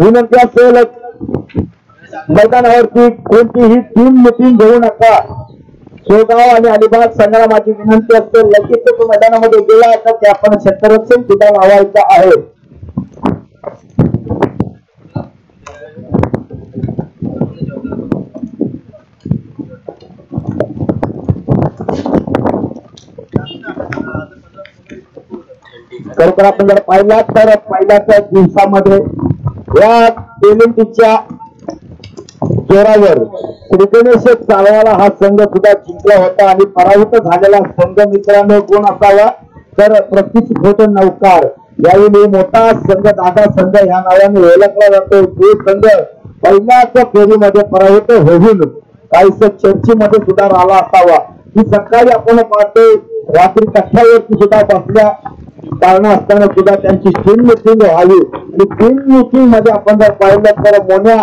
विनंती असेल मैदानावरती कोणतीही टीम मिटिंग घेऊ नका. शेवगाव आणि अलिबाग संघाला माझी विनंती असेल, लगेच तो मैदानामध्ये गेला तर ते आपण क्षेत्ररक्षण सुद्धा लावायचं आहे. खरोखर आपण जर पाहिला तर पहिल्याच्या दिवसामध्ये या पेमेंटच्या जोरावर श्री गणेश चालवाला हा संघ सुद्धा जिंकला होता आणि पराभूत झालेला संघ मित्रांनो कोण असावा तर प्रतीक खोट नौकार. यावेळी मोठा संघ दादा संघ या नावाने ओळखला जातो. जो संघ पहिल्याच फेरीमध्ये पराभूत होऊन काहीस चर्चेमध्ये सुद्धा आला असावा. ही सकाळी आपण पाहतोय रात्री कक्षावरती सुद्धा बसल्या कारण असताना सुद्धा त्यांची टीम मिटिंग व्हावी आणि टीम मिटिंग मध्ये आपण जर पाहिलं तर मोन्या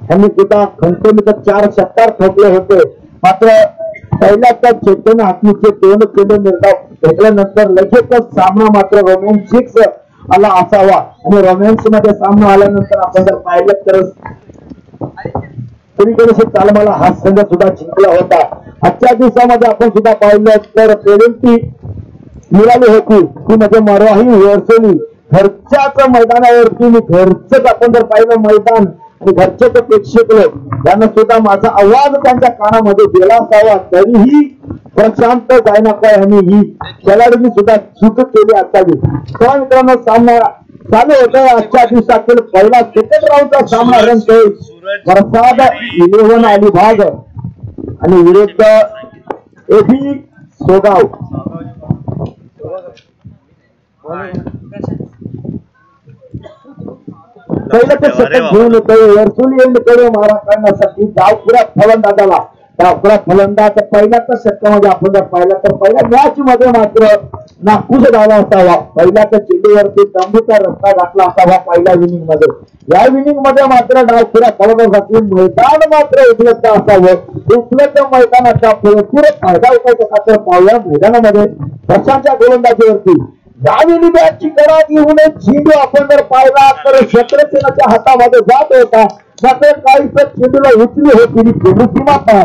यांनी सुद्धा खंतनीत 4 षटकार ठोकले होते. मात्र पहिल्याच चेतन हातमीचे 2 चेंडू निर्धाव घेतल्यानंतर लगेचच सामना मात्र रोमॅन्सिक आला असावा आणि रोमॅन्स मध्ये सामना आल्यानंतर आपण जर पाहिलं तर श्रीगणेश चालमाला हा संघ सुद्धा जिंकला होता. आजच्या दिवसामध्ये आपण सुद्धा पाहिलं तर पेनल्टी मिळाली होती ती म्हणजे मरवाही वरसोली घरच्याच मैदानावरती घरचंच आपण जर पाहिलं मैदान आणि घरचे प्रेक्षक लोक त्यांना सुद्धा माझा आवाज त्यांच्या कानामध्ये गेला असावा. तरीही प्रशांत गायनाकर यांनी ही खेळाडूंनी सुद्धा चूक केली असावी. तर मित्रांनो सामना चालू होता. आजच्या दिवसातील पहिला सेकंड राऊंडचा सामना रंगतोय प्रसाद 11 अलिबाग आणि विरुद्ध एबी सोगाव. पहिलं ते शतक घेऊन येतोय वरसुली येऊन मारा करण्यासाठी डावखुरा फलंदाजाला. डावखुरा फलंदाज पहिल्याच षटकामध्ये आपण जर पाहिला तर पहिल्या मॅच मध्ये मात्र नाखुश झाला असावा. पहिल्याच चेंडूवरती तंबूचा रस्ता घातला असावा पहिल्या इनिंग मध्ये. या इनिंग मध्ये मात्र डावखुरा फलंदाजासाठी मैदान मात्र उपलब्ध असावं. उपलब्ध मैदानाचा पुरेपूर फायदा उठायचा खातर पावल्या मैदानामध्ये प्रशांतच्या गोलंदाजीवरती डावीनी बॅटची करा घेऊन चेंडू आपण जर पाहिला तर क्षेत्रसेनाच्या हातामध्ये जात होता. मात्र काहीच चेंडूला उचली होती चेंडूची माता.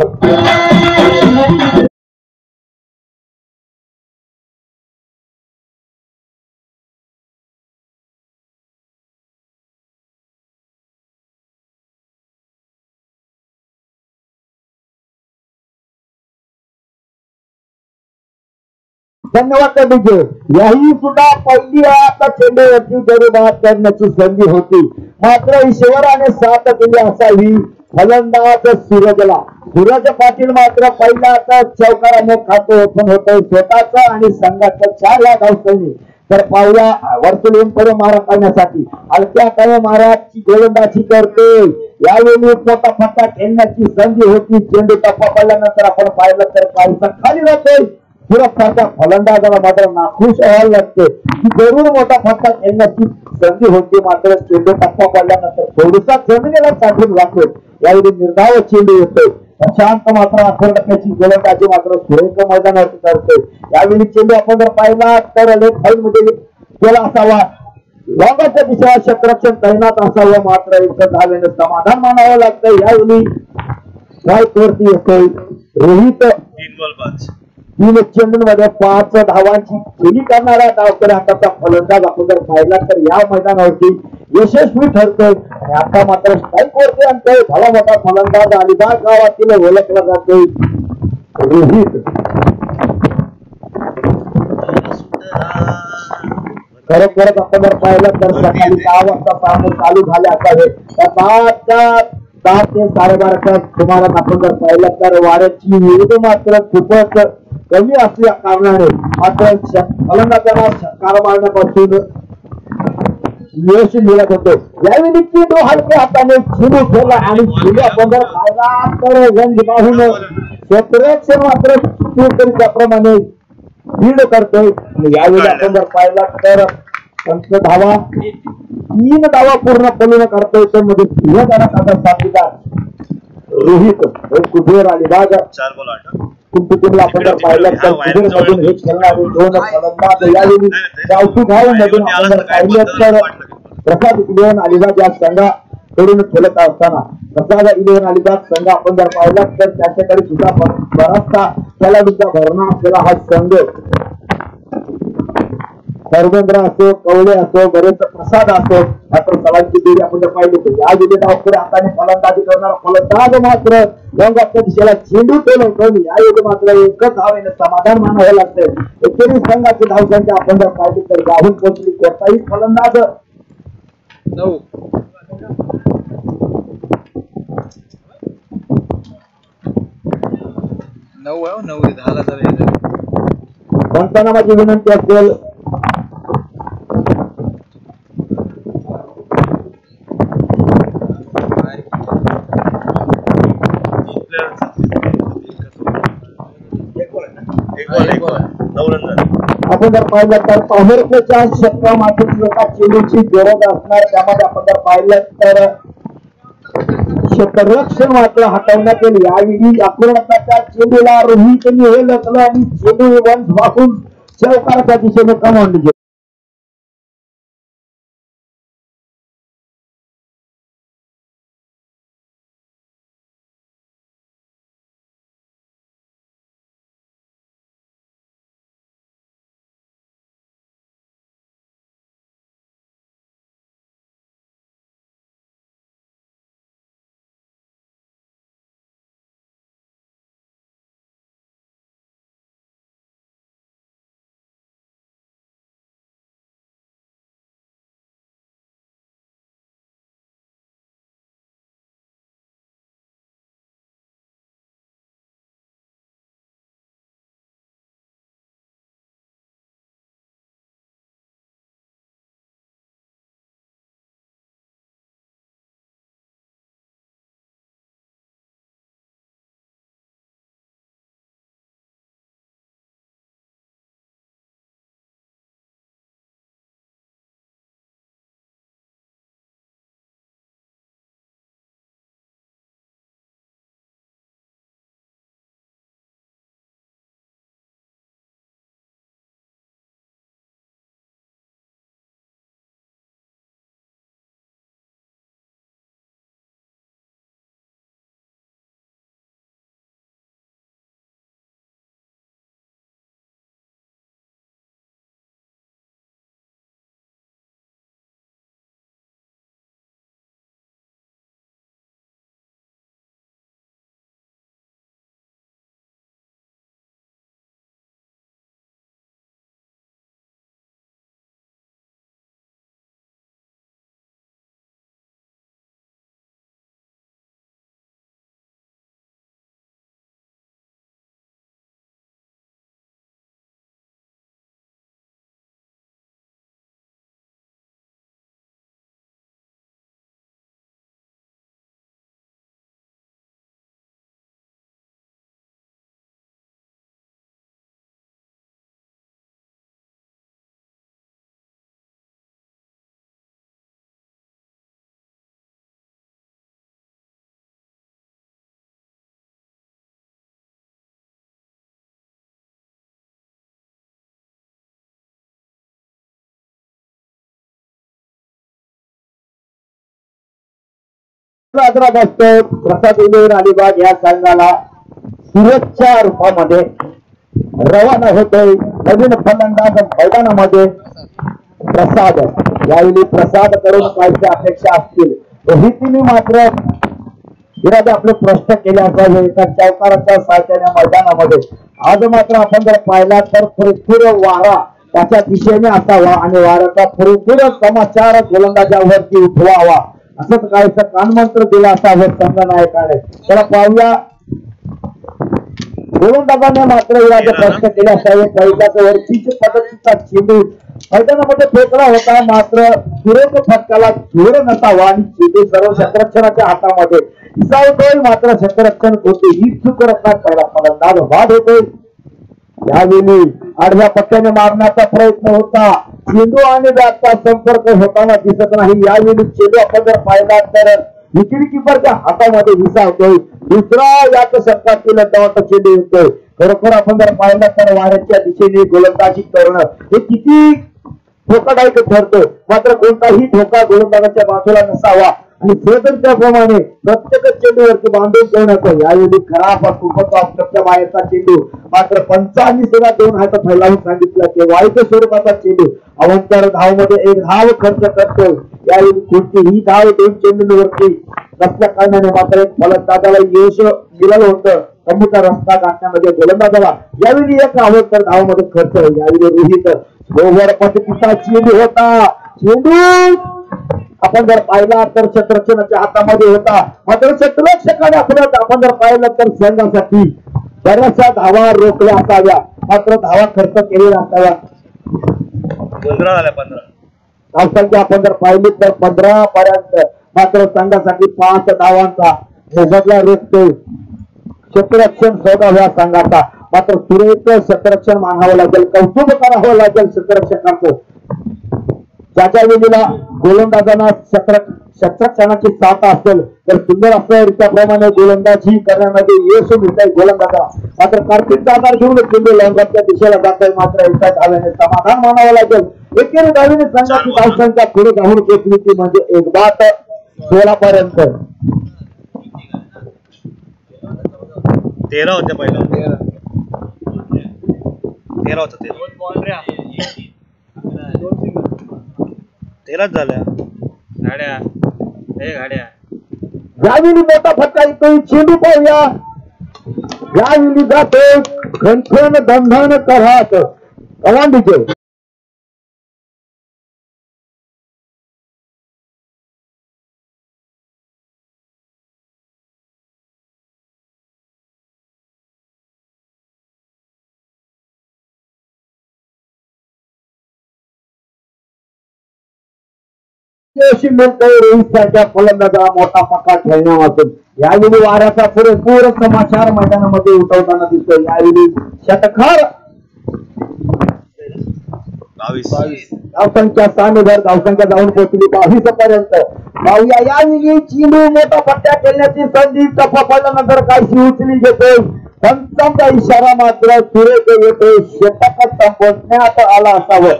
धन्यवाद विजय. याही सुद्धा पहिली आता चेंडूवरती जरूर करण्याची संधी होती. मात्र ईश्वराने साथ दिली असावी फलंदाज सूरजला. सूरज पाटील मात्र पहिला आता चौकाराने खातो ओपन होतोय स्वतःचा आणि संघाचा 4 या धावसंनी. तर पावल्या वर्तुळींपर्यंत मारा करण्यासाठी हलक्या काही माराची गोलंदाजी करते. यावेळी मोठा फटका खेळण्याची संधी होती. चेंडू टप्पा पडल्यानंतर आपण पाहिलं तर काहीसा खाली जातोय. सुरक्षाच्या फलंदाजाला मात्र नाखुश व्हायला लागते की जरूर मोठा फटका खेळण्याची संधी होती. मात्र चेंडू टप्पा पडल्यानंतर थोडीसा जमिनीला चाटून लागतो. यावेळी निर्धाव चेंडू येतोय. प्रशांत मात्र 18 टक्क्याची गोलंदाजी मात्र सुरेख मैदानावरती करतोय. यावेळी चेंडू आपण जर पाहिला तर लेफ्ट साइड मध्ये गेला असावा. लॉंगाच्या दिशेला क्षेत्ररक्षण तैनात असावं. मात्र एक धावेने समाधान मानावं लागतं. यावेळी राईट वरती येतोय रोहित. 3 चेंडूंमध्ये 5 धावांची खेळी करणारा डावखुरा हाताचा फलंदाज आपण जर पाहिला तर या मैदानावरती यशस्वी ठरतोय. आणि आता मात्र स्ट्राईक वरती आणतोय भला मोठा फलंदाज अलिबाग गावातील ओळखला जातोय रोहित. खरोखरच आपण जर पाहिलं तर सकाळी 6 वाजता सामने चालू झाले असावे. 10 ते 12:30च्या सुमारास आपण जर पाहिलं तर वाऱ्याची वेग मात्र खूपच कमी असल्या कारणाने मात्र फलंदाजांना षटकार मारण्यापासून यश मिळत होते. यावेळी चेंडू हलक्या हाताने झेंडू खेळला आणि झेंडू आपण जर पाहिला तर गंज बाहून क्षेत्ररक्षण मात्र त्याप्रमाणे लीड करतोय. यावेळी आपण जर पाहिला तर 5 धावा 3 धावा पूर्ण पलून करतोय. त्यामध्ये 3 जणांचा साथीदार रोहित कुबेर अलिबाग. कुंपीला आपण जर पाहिलं तर कुबेर मधून हे खेळणारे 2 फलंदाज यावेळी गावठी धाव मधून आपण जर पाहिलं तर प्रसाद 11 अलिबाग या संघाकडून खेळत असताना प्रसाद 11 अलिबाग संघ आपण जर पाहिला तर त्याच्याकडे सुद्धा बराचसा खेळाडूंचा भरणा असलेला हा संघ धर्मेंद्र असो, कवळे असो, बरेच प्रसाद असो, मात्र सलांची बेरी आपण जर पाहिली तर या विजेता पुढे हाताने फलंदाजी करणारा फलंदाज मात्र रंगाच्या दिशेला चेंडू केलं कमी या योग्य मात्र एकच धावेने समाधान मानावं लागतंय. एकेरी संघाची धावसंख्या आपण जर पाहिली तर राहुल पोचली कोणताही फलंदाज 9 कोणताना माझी विनंती असेल आपण जर पाहिलं तर पॉवरच्या क्षेत्रामध्ये एका चेंडूची गरज असणार त्यामध्ये आपण जर पाहिलं तर क्षेत्ररक्षण मात्र हटवण्यात येईल. यावेळी आक्रमणाच्या चेंडूला रोहितने हे लचलं आणि चेंडू वंश वाकून चौकाराच्या दिशेने कमांड असतो. प्रसाद अलिबाग या संघाला सुरतच्या रूपामध्ये रवाना होतोय. नवीन फलंदाज मैदानामध्ये प्रसाद यावेळी प्रसाद कडून काहीच्या अपेक्षा असतील. रोहितने मात्र विराज आपले प्रश्न केले असावे एका चौकाराच्या सारख्या मैदानामध्ये. आज मात्र आपण जर पाहिला तर भरपूर वारा त्याच्या दिशेने असावा आणि वाऱ्याचा भरपूर समाचार गोलंदाजावरती उठवावा असंच काहीच कानमंत्र दिला असावं संघनायकाने. त्याला पाहूया गोलंदाजाने मात्र विराज प्रश्न केले असावे. पहिल्याच वरतीच्या पद्धतीचा चेंडू मैदानामध्ये फेकला होता मात्र सुरेख फटकाला जोर नसावा आणि चेंडू सर्व क्षेत्ररक्षणाच्या हातामध्ये इसावतोय मात्र क्षेत्ररक्षण होते ही चूक रखण्यात पहिला फलंदाज बाद होतोय. यावेळी आडव्या पट्ट्याने मारण्याचा प्रयत्न होता. चेंडू आणि बॅटचा संपर्क होताना दिसत नाही. यावेळी चेंडू आपण जर पाहिला तर विकेट किपरच्या हातामध्ये विसावतोय. दुसरा याच षटकातील डावाचा चेंडू येतोय. खरोखर आपण जर पाहिलं तर वाऱ्याच्या दिशेने गोलंदाजी करणं हे किती धोकादायक ठरतो. मात्र कोणताही धोका गोलंदाजाच्या बाजूला नसावा आणि त्याप्रमाणे प्रत्येक चेंडूवरती बांधून ठेवण्याचा यावेळी खराब खूपच बाहेरचा चेंडू. मात्र पंचांनी सुद्धा 2 हात फैलावून सांगितलं की वाईट स्वरूपाचा चेंडू. अवंतर धावमध्ये 1 धाव खर्च करतो. यावेळी कोणतीही धाव 2 चेंडूंवरती नसल्या कारणाने मात्र फलंदाजाला यश मिळालं होतं. कमीचा रस्ता गाठण्यामध्ये गोलंदाजाला यावेळी 1 अवंतर धावमध्ये खर्च. यावेळी रोहित ओव्हर पद्धतीचा चेंडू होता. चेंडू आपण जर पाहिला तर क्षेत्ररक्षणाच्या हातामध्ये होता. मात्र क्षेत्ररक्षकाने आपण जर पाहिलं तर संघासाठी बऱ्याचशा धावा रोखल्या असाव्या. मात्र धावा खर्च केलेला असाव्या. 15 झाल्या 15 धावसंख्या आपण जर पाहिली तर 15 पर्यंत. मात्र संघासाठी 5 धावांचा मोबदला रोखतो क्षेत्ररक्षण सोडाव्या संघाचा. मात्र सुरेख क्षेत्ररक्षण मानावं लागेल, कौतुक करावं लागेल क्षेत्ररक्षकांचं. ज्याच्या वेळेला गोलंदाजांना क्षेत्ररक्षणाची साथ असेल तर सुंदर असं त्याप्रमाणे गोलंदाजी करण्यामध्ये यश मिळतंय गोलंदाजाला. मात्र कार्तिकचा आधार घेऊन चेंडू लॉंगच्या दिशेला जातोय. मात्र एका धाव्याने समाधान मानावं लागेल. एकेरी धावेने संघाची धावसंख्या पुढे धावून पोचली ती म्हणजे 1 बाद 16 पर्यंत. 13 होत्या पहिला 13 होता 13 झाल्या गाड्या गाड्या. यावेळी मोठा फटका येतोय. चेंडू पाहूया. यावेळी जातो खणखण बंधन करत कमांडीचे. रोहित सारख्या फलंदाजाला मोठा फटका खेळण्यापासून यावेळी वाऱ्याचा पुरेपूर समाचार मैदानामध्ये उठवताना दिसतोय. यावेळी षटकार 22 धावसंख्या स्थानभर धावसंख्या जाऊन पोहोचली 22 पर्यंत. पाहूया यावेळी चेंडू मोठा फटका खेळण्याची संधी टप्पा काहीशी उचली घेतोय. पंचांचा इशारा मात्र सुरेख येतोय. षटक संपवण्यात आला असावं.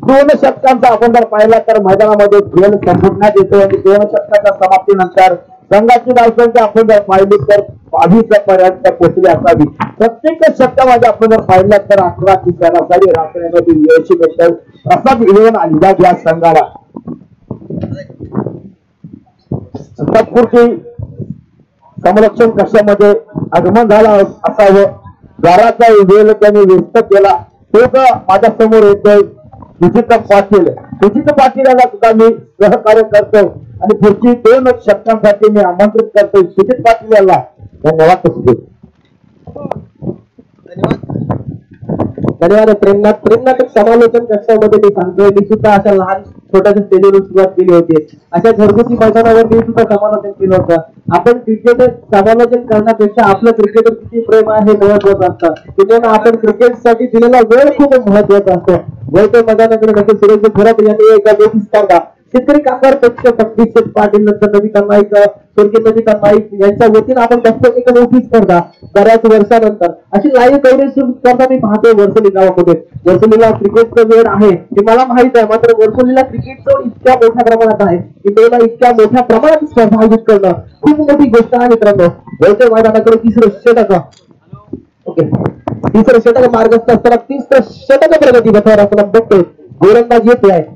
2 षटकांचा आपण जर पाहिला तर मैदानामध्ये खेळ संपवण्यात येतो आणि 2 षटकाच्या समाप्तीनंतर संघाची धावसंख्या आपण जर पाहिली तर 22 पर्यंत पोहोचली असावी. प्रत्येक षटकामध्ये आपण जर पाहिलं तर 11ची सरासरी राखण्यामध्ये यश मिळतं. प्रसाद घेऊन आलेला या संघाला तात्पुरती संरक्षण कक्षामध्ये आगमन झाला असावं. दाराचा वेळ त्यांनी व्यस्त केला. तो माझ्या समोर येतोय सुजित पाटील याला सुद्धा मी सहकार्य करतो आणि पुढची 2 षटकांसाठी मी आमंत्रित करतोय सुजित पाटील याला. धन्यवाद सुजित. धन्यवाद प्रेमनाथ समालोचन कक्षामध्ये मी सांगतोय. मी सुद्धा अशा लहान छोट्याशा स्टेजवरून सुरुवात केली होती. अशा घरगुती मैदानावर मी सुद्धा समालोचन केलं होतं. आपण क्रिकेट समालोचन करण्यापेक्षा आपलं क्रिकेटवर किती प्रेम आहे हे महत्वाचं असतं. त्याच्यामुळे आपण क्रिकेटसाठी दिलेला वेळ खूप महत्वाचा असतो. वैद्य मैदानाकडे नक्की सुरेश खरात यांनी एका मोठी स्पर्धा शेतकरी कामगार पक्ष जगदीश पाटील नंतर नमिता नाईक स्वर्गीय नमिता नाईक यांच्या वतीने आपण बघतो एक मोठी स्पर्धा बऱ्याच वर्षानंतर अशी लाईव्ह कव्हरेज स्पर्धा मी पाहतोय वर्सोली गावामध्ये. वर्सोलीला क्रिकेटचं वेळ आहे हे मला माहित आहे. मात्र वर्सोलीला क्रिकेटचं इतक्या मोठ्या प्रमाणात आहे की त्याला इतक्या मोठ्या प्रमाणात स्पर्धा आयोजित करणं खूप मोठी गोष्ट आहे मित्रांनो. वैद्य मैदानाकडे 3रं षटक ओके 3रं षटक मार्गस्थ असताना 30 षटक प्रगती पथावर आपण बघतोय. गोलंदाज येते आहे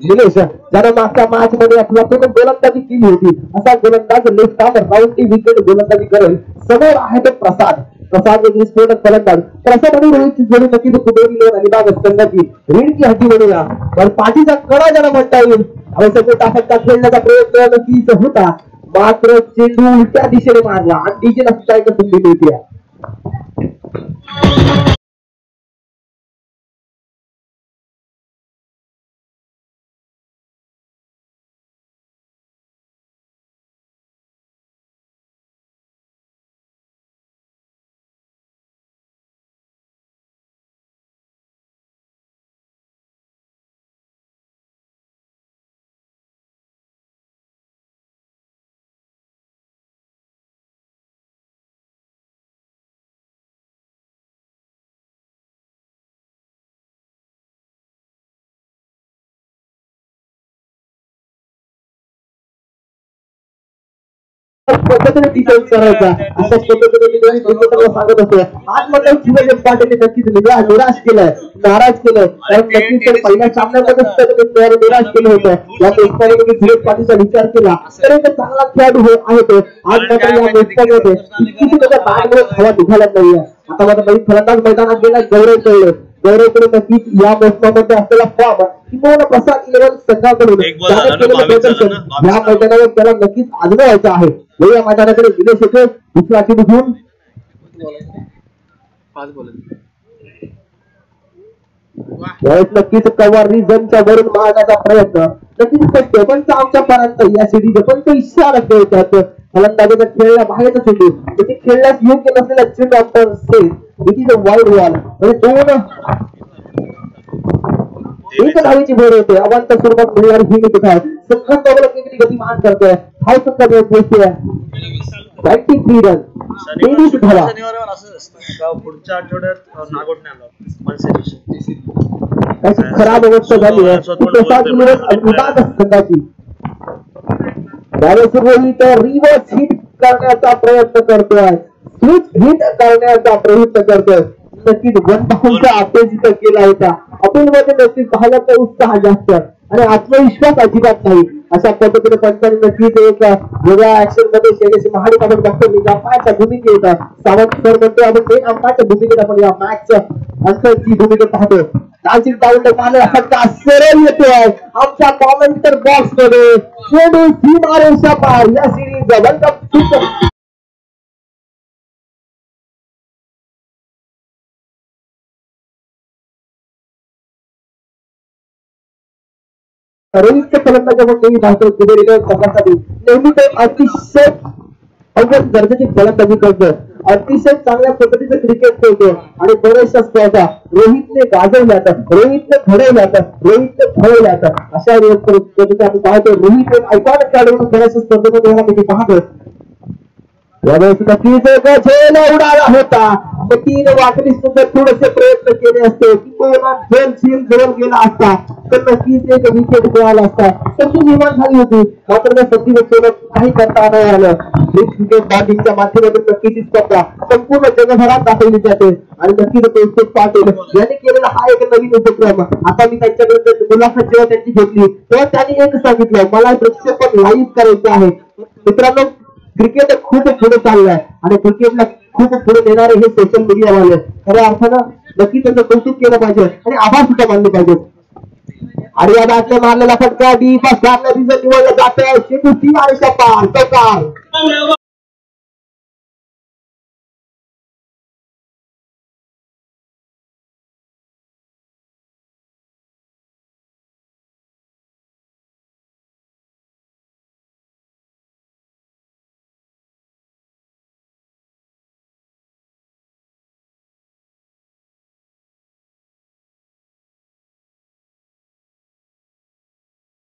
निलेश ज्यानं मागच्या मॅच मध्ये आपला गोलंदाजी केली होती. असा गोलंदाज लेफ्ट आर्म राऊंड विकेट गोलंदाजी करेल. समोर आहे तो प्रसाद स्फोटक फलंदाज. प्रसाद आणि रोहितची जोडी नक्की कुठेही अलिबाग संघाची रीड की हड्डी बनूया. पण पाठीचा कडा ज्याला म्हणता येईल आवश्यक फटका खेळण्याचा प्रयत्न नक्कीच होता. मात्र चेंडू उलट्या दिशेने मारला आणि डीजे नसता एक संधी मिळते. पद्धतीने डिफेन्स करायचा अशा पद्धतीने मी दोन्ही क्रिकेटरला सांगत होतो. आज मात्र शिवाजी पाटील नक्कीच निराश केलंय, नाराज केलंय. कारण नक्कीच तर पहिल्या सामन्यामध्ये निराश केलं होतं. या मेस्ताने शिवाजी पाटीलचा विचार केला तर एक चांगला खेळाडू आहे तो. आज मात्र या मेस्तामध्ये किती त्याच्या बॅटमुळे हवा निघाला नाहीये. आता मात्र नवीन फलंदाज मैदानात गेला गौरव कळलं. गौरवकडे नक्कीच या मोसमामध्ये असलेला फॉर्म किंवा प्रसाद इलेव्हन संघाकडून प्रदर्शन या मैदानावर त्याला नक्कीच आजमावायचं आहे. या मैदानाकडे दिनेश येथे दुसरा टीम घेऊन नक्कीच कव्हर रिझनच्या वरून मारण्याचा प्रयत्न नक्कीच शक्य पण आमच्या पर्यंत या सिरीज पण तो इशारा खेळतात. फलंदाजाचा खेळला बाहेरचा चेंडू त्याची खेळण्यास योग्य नसलेला चेंडू आपण set it is a wide ball म्हणजे दोन एक धावेची भर होते. अवांत स्वरूपात मिळणारी ही विकेट आहे. सखत किती गतिमान करतोय. धाव संख्या पोहोचते 93 रन. तेवीस धावा. पुढच्या आठवड्यात अशी खराब अवस्था झाली आहे संघाची. रोहित रिव्हर्स हिट करण्याचा प्रयत्न करतोय. स्विच हिट करण्याचा प्रयत्न करतोय. नक्कीच वन डाऊनचा अपेज इथं केला होता. अपीलमध्ये नक्कीच पाहायचा उत्साह जास्त आणि आत्मविश्वास अजिबात नाही. अशा पद्धतीने पंचांनी नक्कीच एक वेगळ्या ऍक्शन मध्ये शेरेशी महाडी आपण बघतो मी अंपायरच्या भूमिकेत सावंत सर म्हणतो आपण मेन अंपायरच्या भूमिकेत आपण या मॅचच्या अंकाची भूमिका पाहतो. डान्सिंग डाऊन मारलेला फटका सरळ येतोय आमच्या कॉमेंटर बॉक्स मध्ये. चेंडू सीमारेषा पार. या सिरीज वर्ल्ड कप रोहितच्या फलंदाजामध्ये धावतो संघासाठी नेहमी ते अतिशय अवघड दर्जाची फलंदाजी करतो. अतिशय चांगल्या पद्धतीचं क्रिकेट खेळतो आणि बऱ्याचशा स्पर्धा रोहितने गाजवल्यात, रोहितने घडवल्यात, रोहितने फळवल्यात. अशा पद्धतीने आपण पाहतो रोहित एक आयकॉनिक खेळाडू म्हणून बऱ्याचशा स्पर्धेमध्ये पाहतो. उडाला होता 3 वाकडी सुद्धा थोडेसे प्रयत्न केले असते किंवा गेला असता तर नक्कीच एक विकेट मिळाला असता. संधी निर्माण झाली होती मात्र त्या संधीवर काही करता नाही आलं. क्रिकेट बॅटिंगच्या माध्यमातून नक्कीच स्पर्धा संपूर्ण जगभरात दाखवली जाते आणि नक्कीच कौस्तुभ पाटील यांनी केलेला हा एक नवीन उपक्रम. आता मी त्यांच्याकडे मुलाखत जेव्हा त्यांची घेतली तेव्हा त्यांनी एक सांगितलं मला प्रक्षेपण लाईव्ह करायचं आहे. मित्रांनो क्रिकेट खूप पुढे चाललाय आणि क्रिकेटला खूप पुढे नेणारे हे सोशल मीडियावाले खऱ्या अर्थानं नक्की त्याचं कौतुक केलं पाहिजे आणि आभार सुद्धा मानले पाहिजेत. आणि या बॅटने मारलेला फटका डीप निवडला जातोय. चेंडू सीमारेषा पार. चौकार.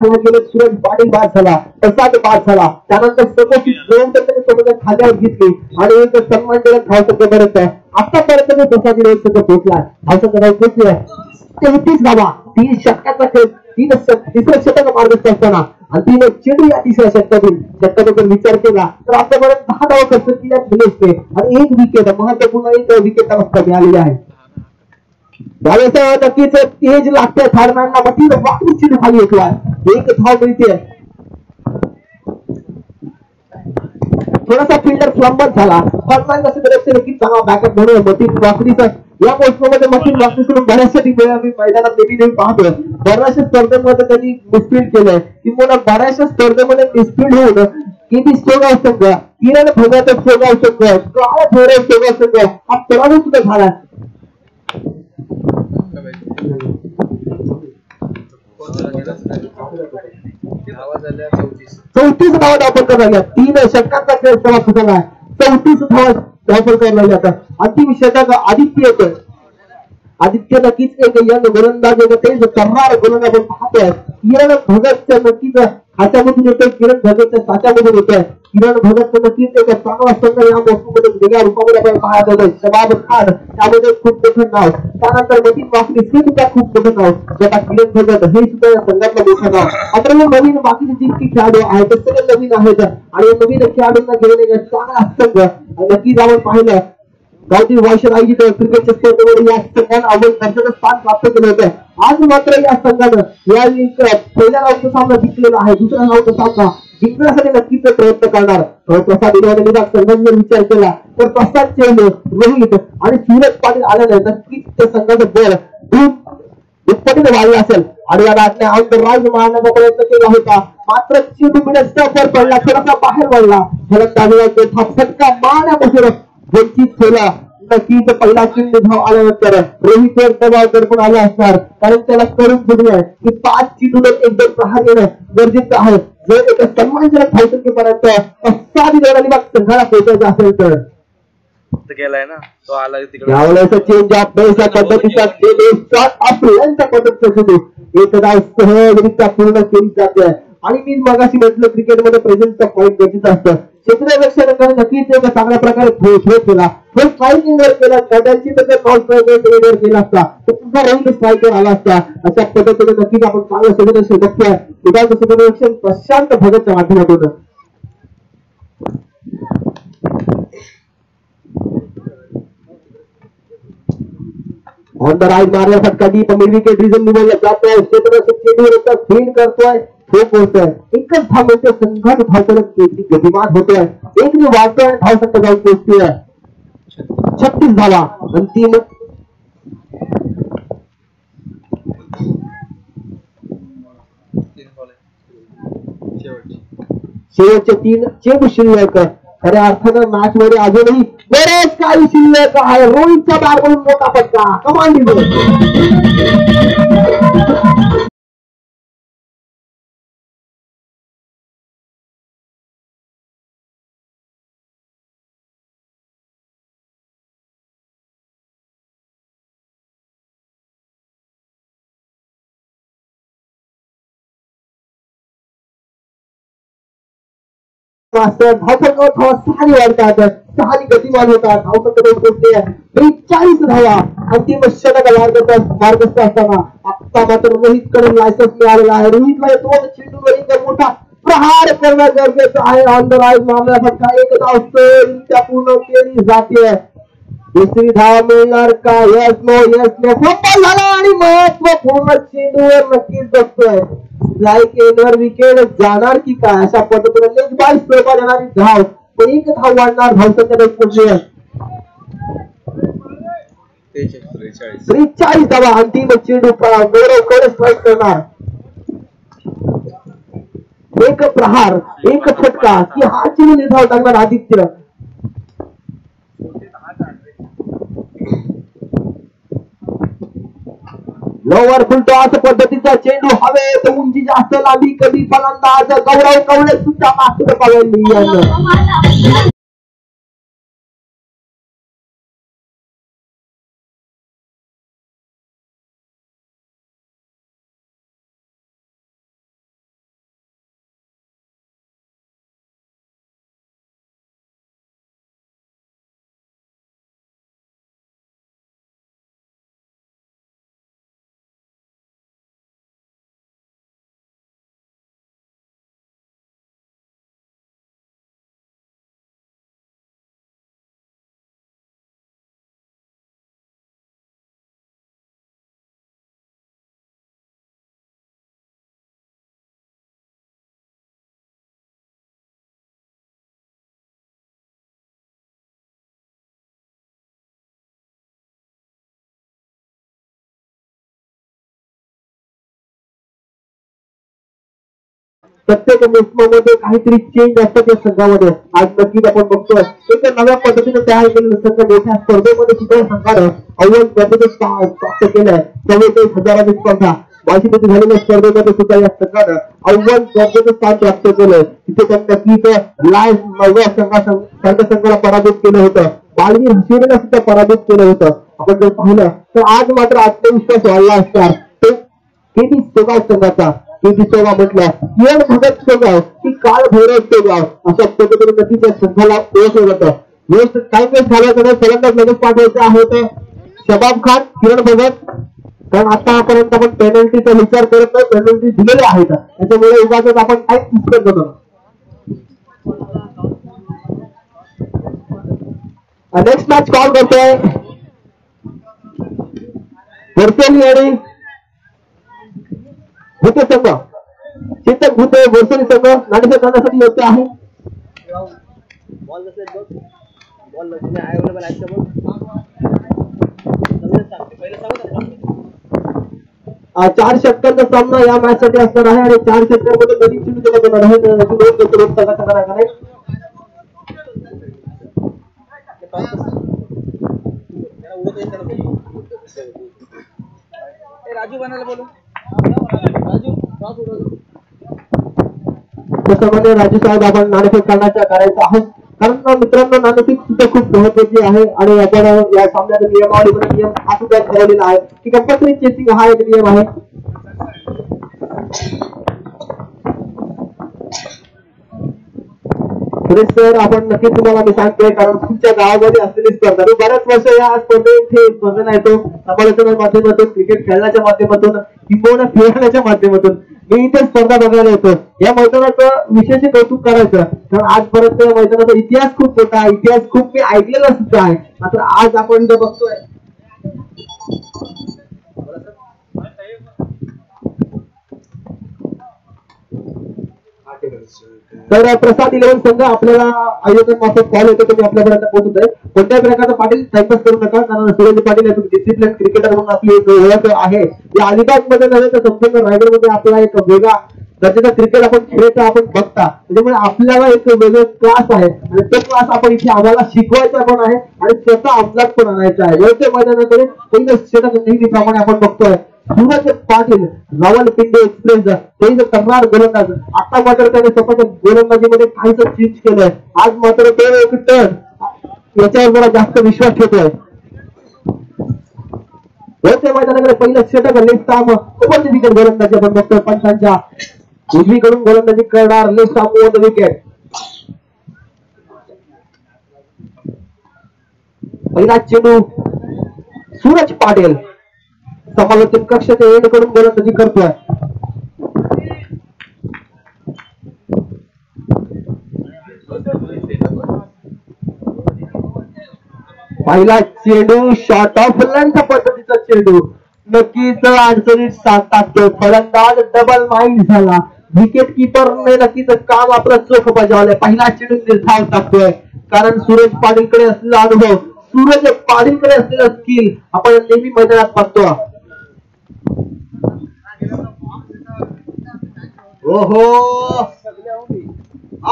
सूरज पाटील बाद झाला. प्रसाद बाद झाला. त्यानंतर सोबत खात्यावर घेतली आणि एक सन्मानजनक धावसंख्या बरंच आहे. आतापर्यंत प्रसाद पोहोचला. धावसंख्या पोहोचली आहे 33 धावा. 3 षटकाचा खेळ. तिसरं षटक मार्गस्थ असताना आणि 3 चेंडू या तिसऱ्या षटकाबद्दल विचार केला तर आतापर्यंत 10 धावा खर्च केल्या दिलेशने आणि 1 विकेट महत्वपूर्ण 1 विकेट अवस्था मिळालेली आहे. नक्कीच तेज लागते थाडमॅनला मधील वाकडी चेंडू खाली येतोय. 1 धाव मिळते. थोडासा फिल्डर फ्लंबर झाला. नक्कीच चांगला बॅकअप म्हणून मतीन वाकडीचा या मोसमामध्ये मतीन वाकडीकडून बऱ्याचशा मैदानात नेहमी पाहतोय. बऱ्याचशा स्पर्धेमध्ये त्यांनी मिसफील्ड केलंय किंवा बऱ्याचशा स्पर्धेमध्ये मिसफील्ड होऊन किती स्टोगाव संघ किरण भोगाचा स्टोगाव संघ काय थोडे स्टोगाव संघ हा पराभव सुद्धा झाला. 34 धावा धावफलक झाल्या. 3 षटकांचा खेळ समाप्त झाला. 34 धावा धावफलक झाल्या. आता अंतिम षटक आदित्य येतोय. आदित्य नक्कीच एक यंग गोलंदाज तेज करणार गोलंदाज आपण पाहतोय. किरण भगतचं नक्कीच हातामधून येतोय किरण भगतच्या साच्यामधून येतोय किरण भगत नक्कीच एक चांगला संघ या मोसममध्ये वेगळ्या रूपामध्ये आपण पाहत होतो शबाब खान त्यामध्ये खूप मोठं नाव त्यानंतर मतीन वाकडी हे सुद्धा खूप मोठं नाव आता किरण भगत हे सुद्धा या संघातलं मोठं नाव आता नवीन बाकीचे जितकी खेळाडू आहेत ते सगळे नवीन आहेत आणि नवीन खेळाडूंना घेऊन एक चांगला संघ नक्कीच आपण पाहिलं गावठी वायशर आयोजित क्रिकेटच्या स्पर्धेमध्ये या संघानं अव्वल दर्जाचं स्थान प्राप्त केलं होतं आज मात्र या संघानं या पहिल्या राऊंडचा सामना जिंकलेला आहे दुसऱ्या राऊंडचा सामना जिंकण्यासाठी नक्कीच प्रयत्न करणार प्रसाद विभाग संघाने जर विचार केला तर प्रसाद चेंड रोहित आणि सूरज पाटील आल्याने नक्कीच त्या संघाचं बळ दुप्पटीने वाढलं असेल आणि या बॅटने आंतरराज्य मारण्याचा प्रयत्न केला होता मात्र चेंडू स्टॉपर पडला थोडासा बाहेर पडला फलंदाजीला फटका मारण्यापासून वंचित केला नक्कीच पहिला चेंडू धाव आल्यानंतर रोहितवर दबाव दडपून आला असणार कारण त्याला करून दिली की 5 चेंडूवर एकदम प्रहार येणं गरजेचं आहे जर एका सन्मानजनक धावसंख्येपर्यंत असावी अलिबाग संघाला पोहोचायचं असेल तर गेलाय ना तो आला तिकडे यावेळेस चेंज ऑफ पैसा पद्धतीचा शॉट आपल्याच्या पद्धतीचा एक धाव सहजरित्या पूर्ण केली जाते आणि मी मगाशी म्हटलं क्रिकेटमध्ये प्रेझेंटचा पॉईंट गरजेचं असतं क्षेत्ररक्षकाने नक्कीच एक चांगल्या प्रकारे खेळ केला तो स्ट्रायकिंगवर केला कदाचित त्याचा नॉन स्ट्रायकर केला असता तर तुझा राऊंड स्ट्रायकर आला असता अशा पद्धतीने नक्कीच आपण चांगलं क्षेत्ररक्षण बघतोय विधान क्षेत्ररक्षण प्रशांत भगतच्या माध्यमातून ऑन द राईट मारला फटका डीप मिड विकेट रिझन निवडला जातोय क्षेत्ररक्षक चेंडूवर फील्ड करतोय एकच धाव मिळते संघात धाव करत गतिमान होतोय एक वाढतोय धाव संख्या जाऊन पोहोचतोय 36 धावा अंतिम शेवटचे 3 चेंडू शिल्लक खऱ्या अर्थानं मॅच मध्ये अजूनही बरेच काही शिल्लक आहे रोहितच्या बॅटवरून मोठा फटका कमांड सहानी वाढतात सहानी गतिमान होतात धावसंख्या 40 धावा अंतिम षटक मार्गस्थ असताना आता मात्र रोहित कडे लायसन्स मिळालेला आहे रोहितला दोन चेंडूवर एक मोठा प्रहार करणं गरजेचं आहे ऑन द राईट मारला फटका एक धाव त्या पूर्ण केली जाते दुसरी धाव मिळणार का यस नो फंबल झाला आणि महत्वपूर्ण चेंडूवर नक्कीच बसतोय स्ट्राइक एंडवर विकेट जाणार की काय अशा पद्धतीने लेग बाय स्वरूपात येणारी धाव एक धाव वाढणार धावसंख्या पोहोचली 43 धावा अंतिम चेंडू गौरव स्ट्राइक करणार एक प्रहार एक फटका की हा चेंडू निर्धाव टाकणार आदित्य लोवर फुलटॉस पद्धतीचा चेंडू हवेत उंची जास्त लांबी कधी फलंदाज गौरव कवळे सुद्धा मागचं पावलं प्रत्येक मोसमामध्ये काहीतरी चेंज असतात या संघामध्ये आज नक्कीच आपण बघतोय एक नव्या पद्धतीने तयार केलेलं संघ मोठ्या स्पर्धेमध्ये सुद्धा संघानं अव्वल पद्धतीने प्राप्त केलंय 44,000 स्पर्धा वाशीमध्ये झालेल्या स्पर्धेमध्ये सुद्धा या संघानं अव्वल स्पर्धेचं स्थान प्राप्त केलंय तिथे त्यांनी नक्कीच लाईव्ह नव्या संघाला पराभूत केलं होतं बालवीर हसीनेला सुद्धा पराभूत केलं होतं आपण जर पाहिलं तर आज मात्र आत्मविश्वास वाढला असणार तो केटी सोगाव संघाचा चोगा म्हटलं किरण भगत चोगाव की काळ भैरव चोगाव अशा पद्धतीने नक्कीच या संघाला ओळखलं जातं. व्यवस्थित टाइम वेस्ट झाल्याकडे फलंदाज लगेच पाठवायचं आहे ते शबाब खान किरण भगत, कारण आतापर्यंत आपण पेनल्टीचा विचार करत नाही, पेनल्टी दिलेल्या आहेत त्याच्यामुळे उगाच आपण टाइम करत होतो. नेक्स्ट मॅच कॉल करतोय वर्सोली आणि भूते संघ. चेतक भूते वर्सोली संघ नाणेफेक करण्यासाठी योग्य आहे. 4 षटकांचा सामना या मॅच साठी असणार आहे आणि 4 षटकांमध्ये नवीन चेंडू केला जाणार आहे. त्याची नोंद घेतो लोकसभा संघाकडे. राजू बनायला बोलू. त्याच्यामध्ये राजू साहेब आपण नाणेफेक करण्याचा करायचं आहे, कारण मित्रांनो नाणेफेक सुद्धा खूप महत्वाची आहे आणि आपण या सामन्याचा नियमावलीमध्ये नियम हा सुद्धा ठरवलेला आहे की कंपल्सरी चेसिंग हा एक नियम आहे. सर आपण नक्कीच तुम्हाला मी सांगतोय, कारण तुमच्या गावामध्ये असलेली स्पर्धा मी बऱ्याच वर्ष या स्पर्धेला येतो, समालोचनाच्या माध्यमातून, क्रिकेट खेळण्याच्या माध्यमातून किंवा खेळण्याच्या माध्यमातून मी इथे स्पर्धा बघायला येतो. या मैदानाचं विशेष कौतुक करायचं, कारण आजपर्यंत या मैदानाचा इतिहास खूप मोठा आहे, इतिहास खूप मी ऐकलेला सुद्धा आहे. मात्र आज आपण जे बघतोय तर प्रसाद 11 संघ आपल्याला आयोजक मार्फत कॉल येतो, तुम्ही आपल्यापर्यंत पोहोचत आहे. कोणत्याही प्रकारचा पाटील टाइमपास करू नका, कारण सूरज पाटील डिसिप्लिन क्रिकेटर म्हणून आपली एक ओळख आहे. या अलिबाग मध्ये नव्हे तर संपूर्ण रायगड मध्ये आपला एक वेगळा दर्जाचा क्रिकेट आपण खेळायचं आपण बघता, त्याच्यामुळे आपल्याला एक वेगळं क्लास आहे आणि तो क्लास आपण इथे आम्हाला शिकवायचा पण आहे आणि त्याचा अंदाज पण आणायचा आहे. योग्य मैदानाकडे पहिलं षटक नेहमीप्रमाणे आपण बघतोय सूरज पाटील रावलपिंडी एक्सप्रेस तेज करणार गोलंदाज. आता मात्र त्याने स्वतःच्या गोलंदाजीमध्ये काहीच चेंज केलंय. आज मात्र तो एक टर्न याच्यावर जरा जास्त विश्वास ठेवतोय. योग्य मैदानाकडे पहिलं षटक left arm over the wicket गोलंदाजी आपण बघतोय. पंचांच्या उजवीकडून गोलंदाजी करणार left arm over the wicket. पहिला चेंडू सूरज पाटील समालोचन कक्षाच्या एंड कडून गोलंदाजी करतोय. पहिला चेंडू शॉर्ट ऑफ लेंथ पद्धतीचा चेंडू नक्कीच अडचणीत टाकतोय. फलंदाज डबल माइंड झाला. विकेट किपरने नक्कीच काम आपलं चोख बजावलंय. पहिला चेंडू निर्धाव टाकतोय, कारण सूरज पाटीलकडे असलेला अनुभव, सूरज पाटीलकडे असलेलं स्किल आपण नेहमी मैदानात पाहतो. ओहो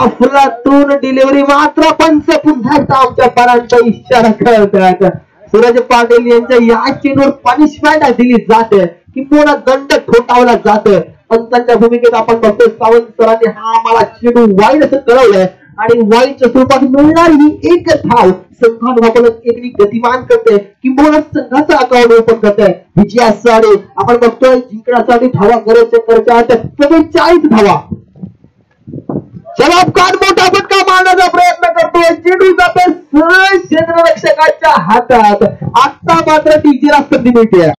अफलातून डिलिव्हरी मात्र पंच पुन्हा एकदा आमच्या परांचा इशारा करतात. सूरज पाटील यांच्या या चेंडूवर पनिशमेंट दिली जाते किंवा दंड ठोठावला जातोय. पंचांच्या भूमिकेत आपण बघतोय सावंत सरांनी हा आम्हाला चेंडू वाईड असं कळवलंय आणि वाईडच्या स्वरूपात मिळणारी ही एक धाव संघानुभावाला एक गतिमान करते किंवा संघाचा अकाउंट ओपन करते. विजयासाठी आपण बघतोय जिंकण्यासाठी धावा गरजेच्या 44 धावा. जवाब काढ मोठा फटका मारण्याचा प्रयत्न करतोय. चेंडू जातोय सरळ क्षेत्ररक्षकाच्या हातात. आता मात्र टीजीला संधी मिळते.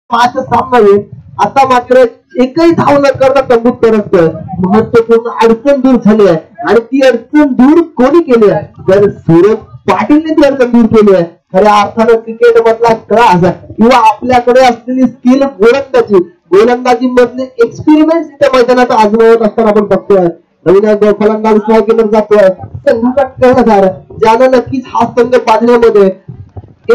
पाच सामना येईल. आता मात्र एकही धाव न करता तंबूत परततोय. महत्वपूर्ण अडचण दूर झाली आहे आणि ती अडचण दूर कोणी केली आहे? तर सूरज पाटीलने ती अडचण दूर केली आहे. खऱ्या अर्थानं क्रिकेट मधला क्लास किंवा आपल्याकडे असलेली स्किल गोलंदाजी मधले एक्सपेरिमेंट त्या मैदानात आजमावत असताना आपण बघतोय. नवीन फलंदाज स्ट्रायकीवर जातोय. संघाचा कर्णधार ज्यानं नक्कीच हा संघ बांधण्यामध्ये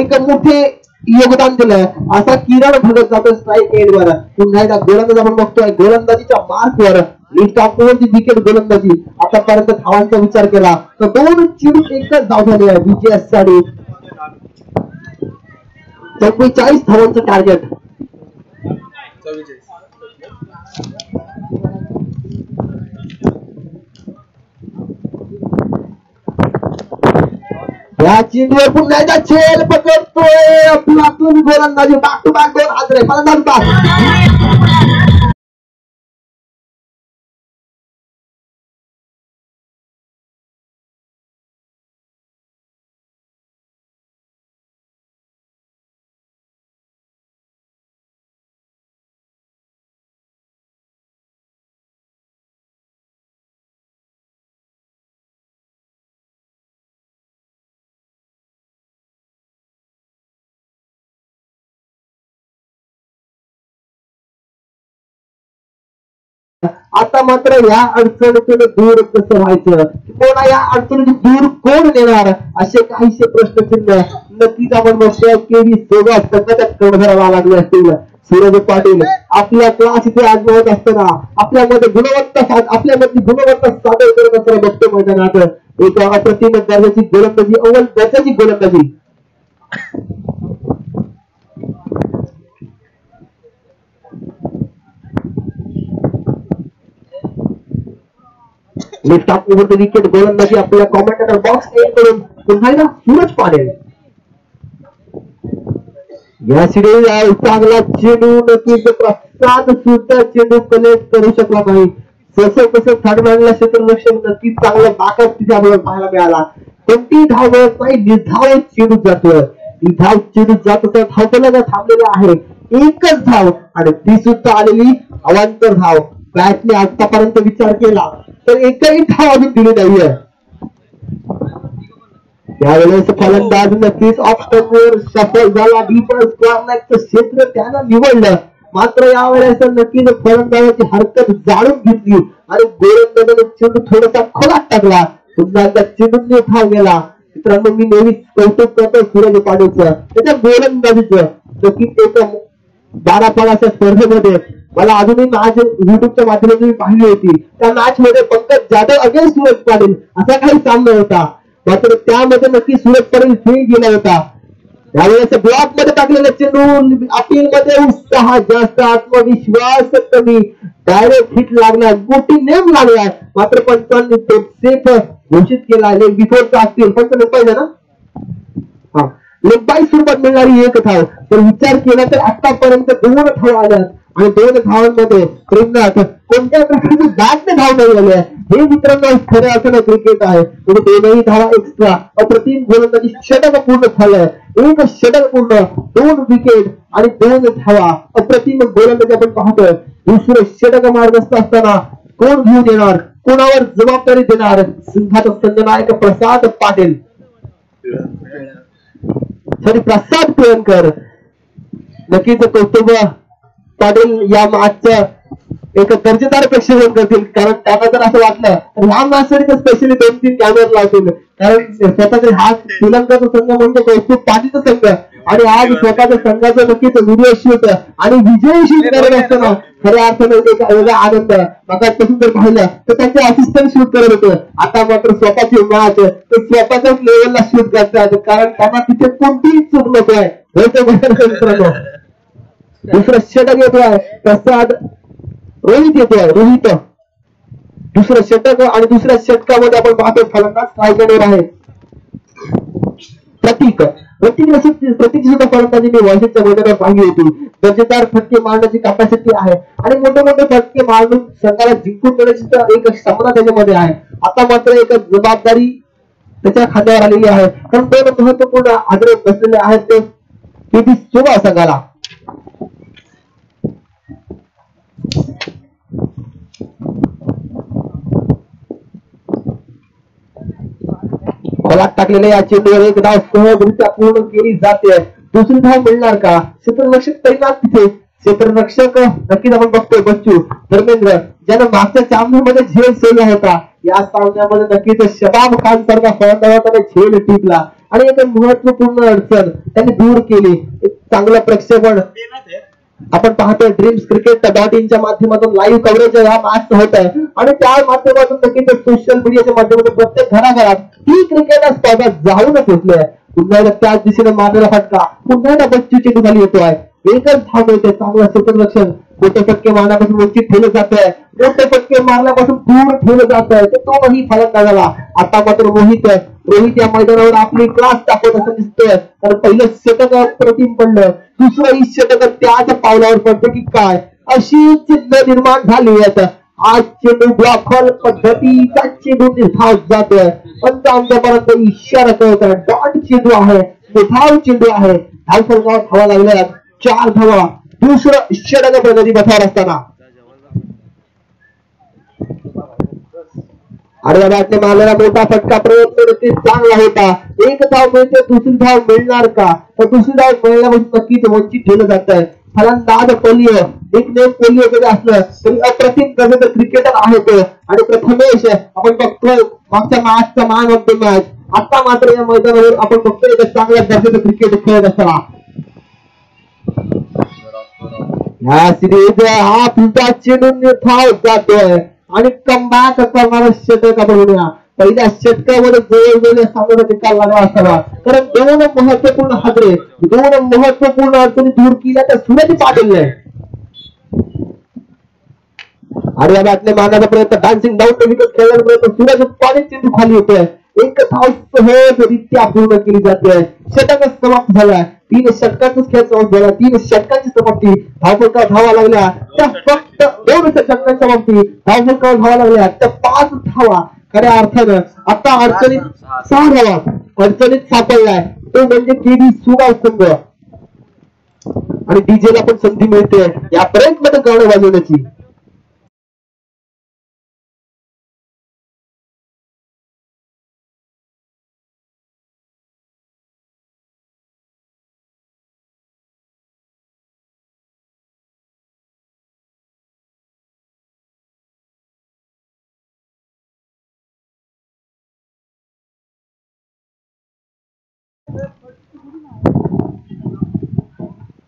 एक मोठे योगदान दिलंय असा किरण भगत जातो स्ट्राईक एंड वर. पुन्हा एकदा गोलंदाज आपण बघतोय. गोलंदाजीच्या मार्क वर लिस्ट ऑफ विकेट गोलंदाजी. आतापर्यंत धावांचा विचार केला तर 2 चेंडू एकच धाव झाली आहे विजयासाठी. 44 धावांचं टार्गेट. या चेंडूवर पुन्हा एकदा झेल पकडतोय आपलातून गोलंदाजी. बॅक टू बॅक 2 हादरे फलंदाज. आता मात्र या अडचणीतून दूर कसं व्हायचं, कोणा या अडचणीतून दूर कोण नेणार, असे काहीसे प्रश्नचिन्ह नक्कीच आपण बघतोय की सोबत संकटात कडधरावा लागले असतील. सूरज पाटील आपल्या क्लास इथे आजमावत असताना आपल्यामध्ये गुणवत्ता सादर करत असताना बघतो मैदानात एक अप्रतिम दर्जाची गोलंदाजी, अव्वल दर्जाची गोलंदाजी. Lift off over the wicket गोलंदाजी आपल्या कॉमेंटेटर बॉक्स एंड करून पुन्हा एकदा सूरज पाटील. या सिरीज चांगला चेंडू नक्कीच प्रसाद सुद्धा चेंडू कनेक्ट करू शकला नाही. जसं कसं थर्ड मॅनला क्षेत्ररक्षक नक्कीच चांगला बॅकअप तिथे आपल्याला पाहायला मिळाला. कोणती धाव मिळत नाही, निर्धाव चेंडू जातोय. निर्धाव चेंडू जात असं धावपला थांबलेला आहे. एकच धाव आणि ती सुद्धा आलेली अवांतर धाव. बॅटने आतापर्यंत विचार केला तर एकही धाव अजून दिली नाहीये. त्यावेळेस फलंदाज नक्कीच ऑफ स्टंपवर सफल झाला. डीपर स्क्वेअर लेगचं क्षेत्र त्यानं निवडलं. मात्र यावेळेस नक्कीच फलंदाजाची हरकत जाणून घेतली आणि गोलंदाजाने चेंडू थोडासा खोलात टाकला. पुन्हा एकदा चेंडूने धाव गेला. मित्रांनो, मी नेहमीच कौतुक करतो सूरज पाटीलचं, त्याच्या गोलंदाजीचं. नक्कीच एक 12 फळाच्या स्पर्धेमध्ये मला अजूनही मॅच युट्यूबच्या माध्यमातून पाहिली होती. त्या मॅच मध्ये पंकज जाधव अगेन्स्ट सूरज पाटील असा काही सामना होता. मात्र त्यामध्ये नक्की सूरज पाटील फेल गेला होता. त्यावेळेस ब्लॉक मध्ये टाकलेला चेंडू अपील मध्ये उत्साह जास्त, आत्मविश्वास कमी, डायरेक्ट हिट लागला, मोठी नेम लागला. मात्र पंचांनी तो सेफ घोषित केला. लेग बिफोरचा असतील पंच पाहिजे ना, हा लेग बाय स्वरूपात मिळणारी एक धाव. तर विचार केला तर आतापर्यंत 2 धाव आल्या आणि 2 धावांमध्ये प्रेमनाथ कोणत्या प्रकारचे बॅटने धाव नाही आले. हे मित्रांनो खऱ्या अर्थानं क्रिकेट आहे. 2 धावा एक्स्ट्रा, अप्रतिम गोलंदाजी, षटक पूर्ण झालंय. 1 षटक पूर्ण, 2 विकेट आणि 2 धावा, अप्रतिम गोलंदाजी आपण पाहतोय. दुसरं षटक मार्गस्थ असताना कोण घेऊन येणार, कोणावर जबाबदारी देणार, सिंहाचा संघनायक प्रसाद पाटील प्रसाद प्रियंकर. नक्कीच कौतुक पाटील या मॅचचं एक दर्जेदार प्रेक्षण करतील. कारण त्यांना जर असं वाटलं तर ह्या मॅचसाठी स्पेशली 2-3 कॅमेरा लावतील. कारण स्वतःचे हा श्रीलंकाचा संघ म्हणजे कौतुक पाटीलचा संघ आणि आज स्वतःच्या संघाचं नक्कीच व्हिडिओ शूट आणि विजय शूट करत असताना खऱ्या अर्थानं एक वेगळा आनंद. मगापासून जर पाहिलं तर त्यांचे असिस्टंट शूट करत होते. आता मात्र स्वतःची मॅच ते स्वतःच्याच लेवलला शूट करतात. कारण त्यांना तिथे कोणतीही चूक नको आहे. मित्रांनो, दुसरं षटक येतोय प्रसाद, रोहित येतोय. रोहित दुसरं षटक आणि दुसऱ्या षटकामध्ये आपण पाहतो फलंदाज स्ट्रायकरवर आहे प्रतीक. प्रतीक सुद्धा फलंदाजी मी वर्षाच्या मैदानावर पाहिली होती. दर्जेदार फटके मारण्याची कॅपॅसिटी आहे आणि मोठे मोठे फटके मारून संघाला जिंकून देण्याची एक क्षमता त्याच्यामध्ये आहे. आता मात्र एक जबाबदारी त्याच्या खात्यावर आलेली आहे. कारण 2 महत्वपूर्ण आग्रह बसलेले आहेत ते शोभा संघाला. खोलात टाकलेल्या या चेंडूवर 1 धाव सहजरित्या पूर्ण केली जाते. दुसरी धाव मिळणार का? क्षेत्ररक्षक तैनात तिथे. क्षेत्ररक्षक नक्कीच आपण बघतोय बच्चू धर्मेंद्र, ज्यानं मागच्या सामन्यामध्ये झेल सोडला होता. या सामन्यामध्ये नक्कीच शबाब खान सारखा फलंदाजाने झेल टिपला आणि एक महत्वपूर्ण अडचण त्यांनी दूर केली. एक चांगलं प्रक्षेपण आपण पाहतोय dreamscricket.in च्या माध्यमातून लाईव्ह कव्हरेज या मॅच होत आहे आणि त्या माध्यमातून नक्कीच सोशल मीडियाच्या माध्यमातून प्रत्येक घराघरात ही क्रिकेट स्पर्धा जाऊन पोहोचली आहे. पुन्हा एकदा त्याच दिशेने मारलेला फटका, पुन्हा एकदा बच्चू चेंडू खाली येतोय, एकच धाव मिळते, चांगला क्षेत्ररक्षण, मोठे फटके मारण्यापासून वंचित ठेवलं जात आहे, मोठे फटके मारण्यापासून दूर ठेवलं जात आहे, तोही फलंदाजाला. आता मात्र रोहित या मैदानावर आपली क्लास दाखवत असं दिसतोय, तर पहिलं षटक प्रतिम पडलं, दुसरंही षटक त्याच पावलावर पडतं की काय, अशी चिन्ह निर्माण झाली आहेत. आज चेंडू ब्लॉकल पद्धतीचा चेंडू धाव जातोय, पण आमच्यापर्यंत इशारा कळत आहे, डॉट चेंडू आहे, धाव चेंडू आहे, धाव फलकावर धावा लागल्या, 4 धावा, दुसरं षटक प्रगती पथावर असताना. आडव्या बॅटने मारलेला मोठा फटका, प्रयत्न नक्कीच चांगला होता, एक धाव मिळते, दुसरी धाव मिळणार का, तर दुसरी धाव मिळण्यापासून नक्कीच वंचित ठेवलं जात आहे. फलंदाज पोलिओ, एक नेम पोलिओ जरी असलं तरी अप्रतिम गजब क्रिकेटर आहे तो. आणि प्रथमेश आपण बघतोय मागच्या मॅचचा मान ऑफ द मॅच, आता मात्र या मैदानावर आपण बघतोय चांगल्या दर्जाचं क्रिकेट खेळत असताना. या सिरीज हा तुमचा चेंडू धाव जातोय आणि कमबॅक करणारा षटक आपण म्हणूया. पहिल्या षटकामध्ये जवळजवळ सामना निकाल लागला असताना, कारण दोन महत्वपूर्ण हादरे, दोन महत्वपूर्ण अडचणी दूर केल्या तर सूरज पाटीलने. आणि या बॅटने मारण्याचा प्रयत्न, डान्सिंग डाऊन विकेट खेळण्याचा प्रयत्न, सूरज पाटील चेंडू खाली येतोय, एक धाव सहजरित्या पूर्ण केली जाते, षटक समाप्त झालाय. 3 षटकांचा खेळ समाप्त झाला, 3 षटकांची समाप्ती, धावफलकावर धावा लागल्या त्या फक्त 2 षटकांच्या समाप्ती, धावफलकावर धावा लागल्या त्या 5 धावा. खऱ्या अर्थानं आता अडचणीत 6 धावा अडचणीत सापडलाय, तो म्हणजे केडी सुगाव संघ. आणि डीजेला पण संधी मिळते या प्रयत्न गाणं वाजवण्याची.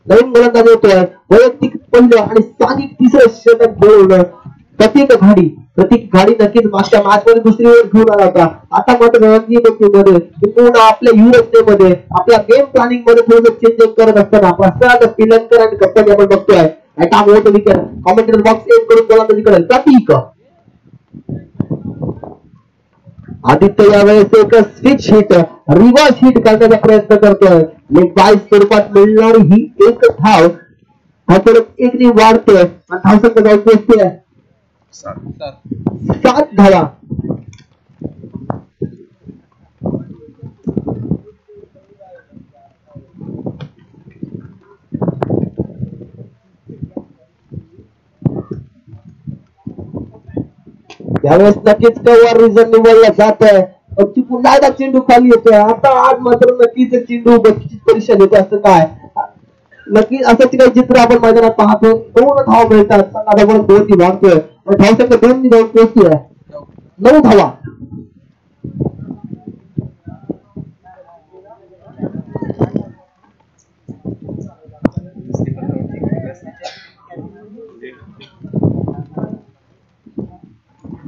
नवीन गोलंदाज होतोय, वैयक्तिक पहिलं आणि स्थानिक तिसरं षटक खेळवलं प्रतीक घाडी नक्कीच मागच्या मॅच मध्ये दुसरी ओव्हर घेऊन आला होता. आता मात्र रणजी मध्ये किंवा आपल्या युरोपमध्ये आपल्या गेम प्लॅनिंग मध्ये थोडं चेंज करत असताना प्रसाद पिलंकर आणि कंपनी आपण बघतोय. आता मोठं विकेट कॉमेंटेटर बॉक्स एक करून गोलंदाजी करेल प्रतीक. आदित्य यावेळेस एक स्विच हिट, रिव्हर्स हिट करण्याचा प्रयत्न करतोय, लेग बाय स्वरूपात मिळणारी ही एक धाव एक ने वाढतोय आणि धावसंख्या जाऊन पोहोचते 7 धावा. यावेळेस नक्कीच कव्हर रिझन निवडला जात आहे, पुन्हा एकदा चेंडू खाली येतोय. आता आज मात्र नक्कीच चेंडू बक्षीस परीक्षा देतो असं काय नक्की असंच काही चित्र आपण मैदानात पाहतो. 2 धाव मिळतात, संघाबरोबर 2 वाढतोय, धावसंख्या 2 धाव पोहोचतोय 9 धावा.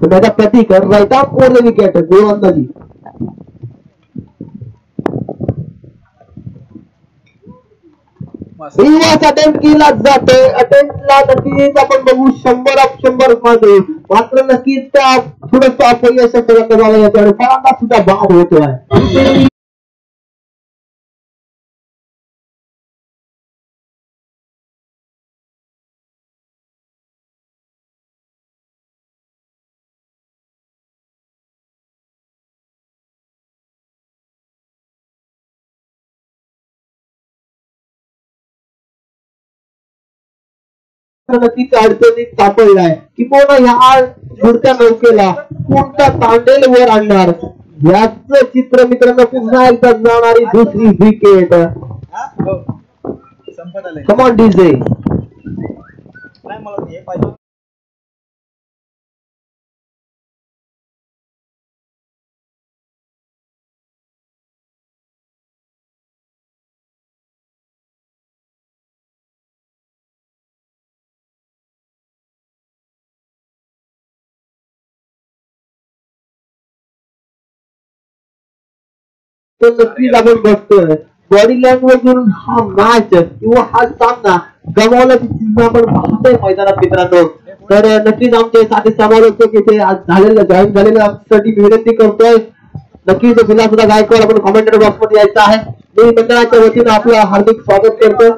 त्याचा Pratik right of over the wicket गोलंदाजी. रिवर्स अटेम्प्ट केला जातोय, अटेम्प्टला नक्कीच आपण बघू 100/100 मध्ये, मात्र नक्कीच त्या थोडस अपयश झालं जातं आणि फलंदाज सुद्धा बाद होतोय. नक्कीच अडचणीत सापडलाय किंवा ह्या बुडत्या नौकेला कोणता तांडेल वर आणणार याच चित्र मित्रांनो. पुन्हा एकदा जाणारी दुसरी विकेट. Come on DJ. तो नक्कीच आपण बघतोय बॉडी लँग्वेज वरून हा मॅच किंवा हा सामना गमावल्याची चिन्ह आपण पाहतोय मैदानात मित्रांनो. तर नक्कीच आमचे साथी समालोचक इथे आज जॉईन झालेले आमच्यासाठी विनंती करतोय नक्कीच विलासदा गायकवाड आपण कॉमेंटेटर बॉक्स मध्ये यायचं आहे. मी मंडळाच्या वतीने आपलं हार्दिक स्वागत करतो.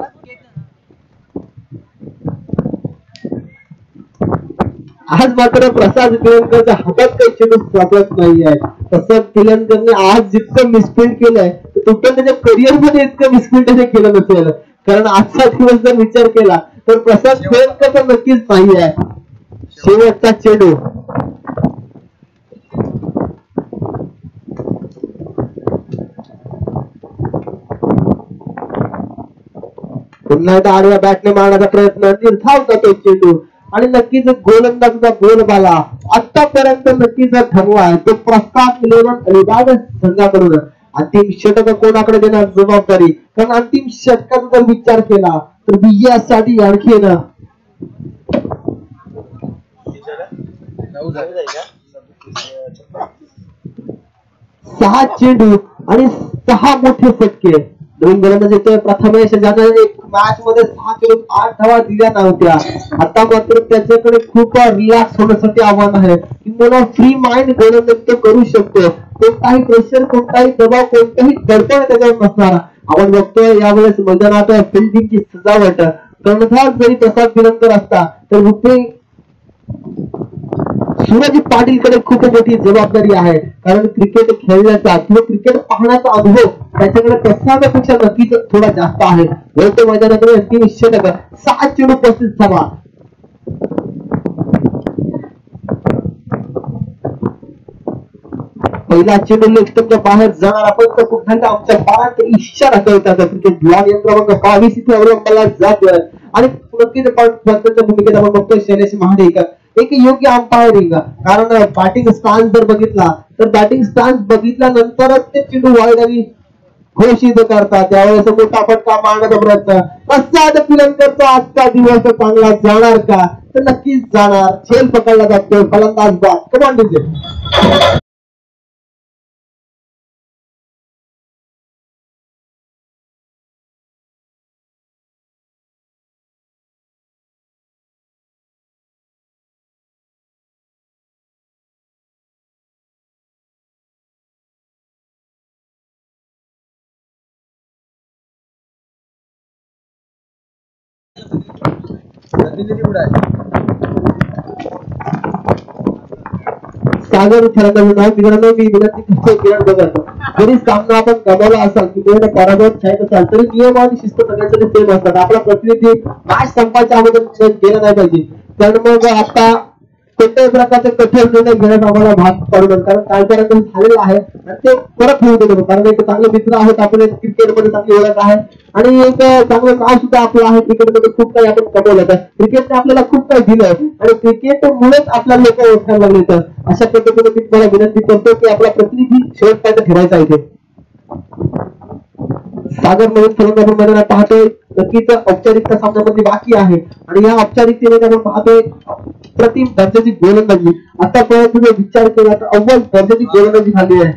आज मात्र प्रसाद पिलनकरच्या हातात काही चेंडू सापडत नाहीये. प्रसाद पिलनकरने आज जितकं मिसफिल्ड केलंय टोटल त्याच्या करिअर मध्ये इतकं मिसफिल्ड त्याने केलं नसेल. कारण आजचा दिवस जर विचार केला तर प्रसाद पिलनकर तर नक्कीच नाही आहे. शेवटचा चेंडू पुन्हा एकदा आडव्या बॅटने मारण्याचा प्रयत्न निर्धाव जातो चेंडू आणि नक्कीच गोलंदाजचा गोल बाला आतापर्यंत नक्कीच ठरला आहे तो प्रस्ताव 11 अलिबाग संघाकडून. अंतिम षटक कोणाकडे देणार जबाबदारी कारण अंतिम षटकाचा जर विचार केला तर विजयासाठी आणखी ना 6 चेंडू आणि 6 मोठे फटके. दोन गोलंदाज येतोय प्रथमेश ज्याने एक मॅच मध्ये 6 चेंडू 8 धावा दिल्या नव्हत्या. आता मात्र त्याच्याकडे खूप रिलॅक्स होण्यासाठी आव्हान आहे की मला फ्री माइंड गोलंदाज तो करू शकतो. कोणताही प्रेशर कोणताही दबाव कोणताही दडपण त्याच्यावर नसणार. आपण बघतोय यावेळेस मैदानात फिल्डिंगची सजावट कर्णधार जरी प्रसाद पिलनकर असता तर सूरज पाटीलकडे खूप मोठी जबाबदारी आहे कारण क्रिकेट खेळण्याचा किंवा क्रिकेट पाहण्याचा अनुभव त्याच्याकडे प्रसादापेक्षा नक्कीच थोडा जास्त आहे. वरच्या मैदानाकडे अंतिम षटक 6 चेंडू 35 धावा. पहिला चेंडू लेफ्टच्या बाहेर जाणार आपण पुन्हा आमच्या बाळात इशारा करतात क्रिकेट ब्लॉग यंत्र 22 इथे अवलंबला जातोय आणि नक्कीच पंचांच्या भूमिकेत आपण बघतोय शैलेश महाडिक एक योग्य अंपायरिंग कारण बॅटिंग स्टान्स जर बघितला तर बॅटिंग स्टान्स बघितल्यानंतरच ते चेंडू वाईड आणि घोषित करतात. त्यावेळेस मोठा फटका मारण्याचा प्रयत्न प्रसाद पिलनकरचा आजचा दिवस चांगला जाणार का तर नक्कीच जाणार. झेल पकडला जातोय फलंदाज बाद. कमांड डिझेल सागर फलंदाज नाव मित्रांनो मी विनंती करतो किरण बघत जरी सामना आपण गमावला असाल किंवा पराभव खेळत असाल तरी नियम आणि शिस्त सगळ्यांसाठी सेम असतात. आपला प्रतिनिधी मॅच संपायच्या अगोदर गेला नाही पाहिजे. तर मग आता कोणत्याही प्रकारचे कठोर निर्णय घेण्यास आम्हाला भाग पाडू नये कारण कालपर्यंत झालेलं आहे आणि ते परत होऊ देतो कारण एक चांगले मित्र आहेत आपण क्रिकेटमध्ये चांगली ओळख आहे आणि एक चांगलं नाव सुद्धा आपलं आहे. क्रिकेटमध्ये खूप काही आपण कमवलं आहे. क्रिकेटने आपल्याला खूप काही दिलं आणि क्रिकेटमुळेच आपल्याला लोक ओळखायला लागले. तर अशा पद्धतीने मी तुम्हाला विनंती करतो की आपला प्रतिनिधी शेवटपर्यंत ठेवायचा इथे. सागर नवीन फलंदाज मैदानात पाहतोय नक्कीच औपचारिकता सामन्यामध्ये बाकी आहे आणि या औपचारिकतेने आपण पाहतोय प्रतिम दर्जाची गोलंदाजी. आतापर्यंत जर विचार केला तर अव्वल दर्जाची गोलंदाजी झाली आहे.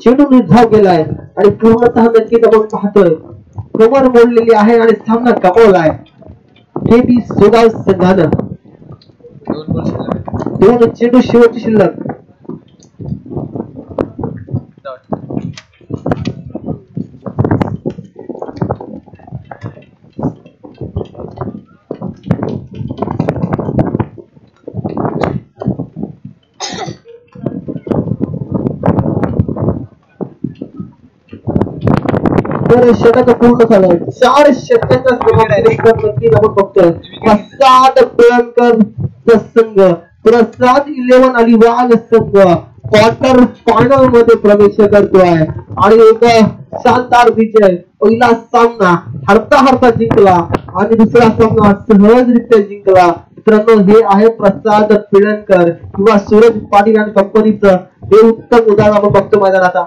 चेंडू निर्धाव केलाय आणि पूर्णतः नक्कीच आपण पाहतोय कमर मोडलेली आहे आणि सामना गमावलाय. केबी सोगाव संघानं 2 चेंडू शेवटची शिल्लक. तर षटक पूर्ण झालंय. 4 षटकांच्या नक्कीच आपण बघतोय प्रसाद पिलनकर संघ प्रसाद 11 अलिबाग संघ क्वार्टर फायनल मध्ये प्रवेश करतोय आणि एक शानदार विजय. पहिला सामना हरता जिंकला आणि दुसरा सामना सहजरित्या जिंकला. मित्रांनो हे आहे प्रसाद पिलनकर किंवा सूरज पाटील आणि कंपनीचं हे उत्तम उदाहरण आपण बघतो मैदानात.